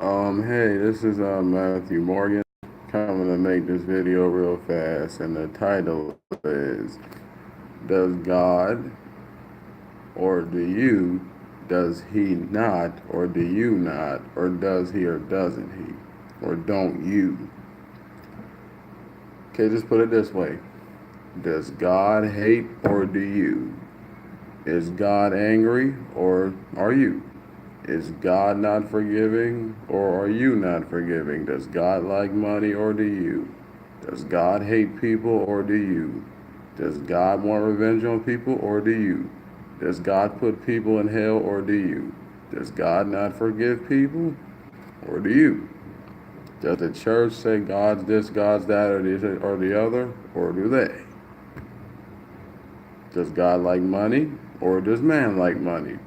Hey, this is Matthew Morgan coming to make this video real fast, and the title is Does God or do you, does he not or do you not, or does he or doesn't he, or don't you? Okay, just put it this way. Does God hate or do you? Is God angry or are you? Is God not forgiving or are you not forgiving? Does God like money or do you? Does God hate people or do you? Does God want revenge on people or do you? Does God put people in hell or do you? Does God not forgive people or do you? Does the church say God's this, God's that, or the other, or do they? Does God like money or does man like money?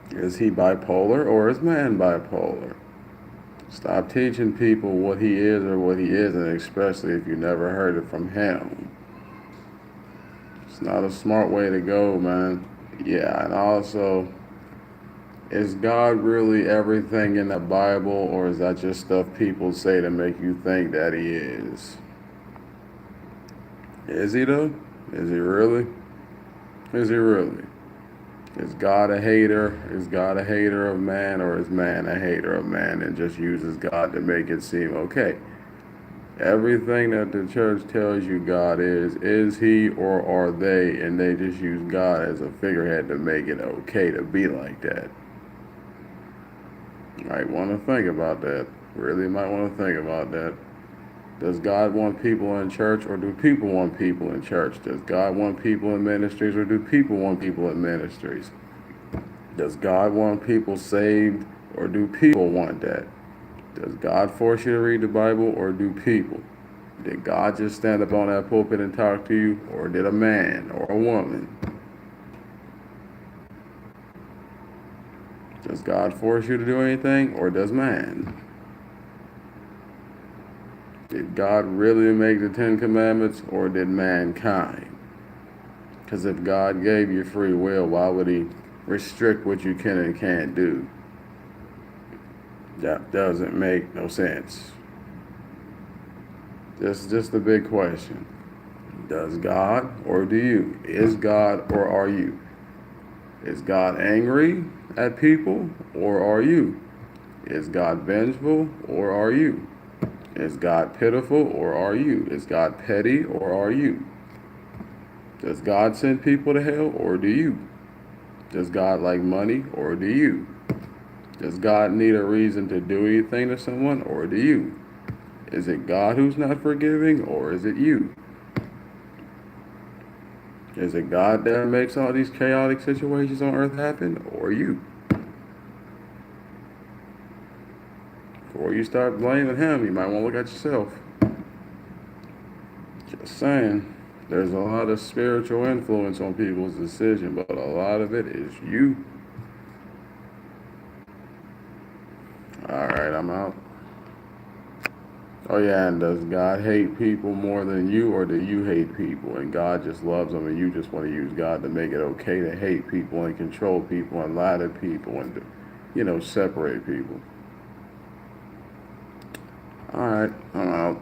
Is he bipolar or is man bipolar? Stop teaching people what he is or what he isn't, especially if you never heard it from him. It's not a smart way to go, man. Yeah, and also, is God really everything in the Bible, or is that just stuff people say to make you think that he is? Is he though? Is he really? Is he really? Is God a hater? Is God a hater of man, or is man a hater of man and just uses God to make it seem okay? Everything that the church tells you God is he or are they, and they just use God as a figurehead to make it okay to be like that. You might want to think about that. Really might want to think about that. Does God want people in church or do people want people in church? Does God want people in ministries or do people want people in ministries? Does God want people saved or do people want that? Does God force you to read the Bible or do people? Did God just stand up on that pulpit and talk to you, or did a man or a woman? Does God force you to do anything or does man? Did God really make the Ten Commandments or did mankind? Because if God gave you free will, why would he restrict what you can and can't do? That doesn't make no sense. This is just a big question. Does God or do you? Is God or are you? Is God angry at people or are you? Is God vengeful or are you? Is God pitiful or are you? Is God petty or are you? Does God send people to hell or do you? Does God like money or do you? Does God need a reason to do anything to someone or do you? Is it God who's not forgiving or is it you? Is it God that makes all these chaotic situations on earth happen or you? Before you start blaming him, you might want to look at yourself. Just saying. There's a lot of spiritual influence on people's decision, but a lot of it is you. Alright, I'm out. Oh yeah, and does God hate people more than you, or do you hate people and God just loves them and you just want to use God to make it okay to hate people and control people and lie to people and, separate people? Alright, I'm out.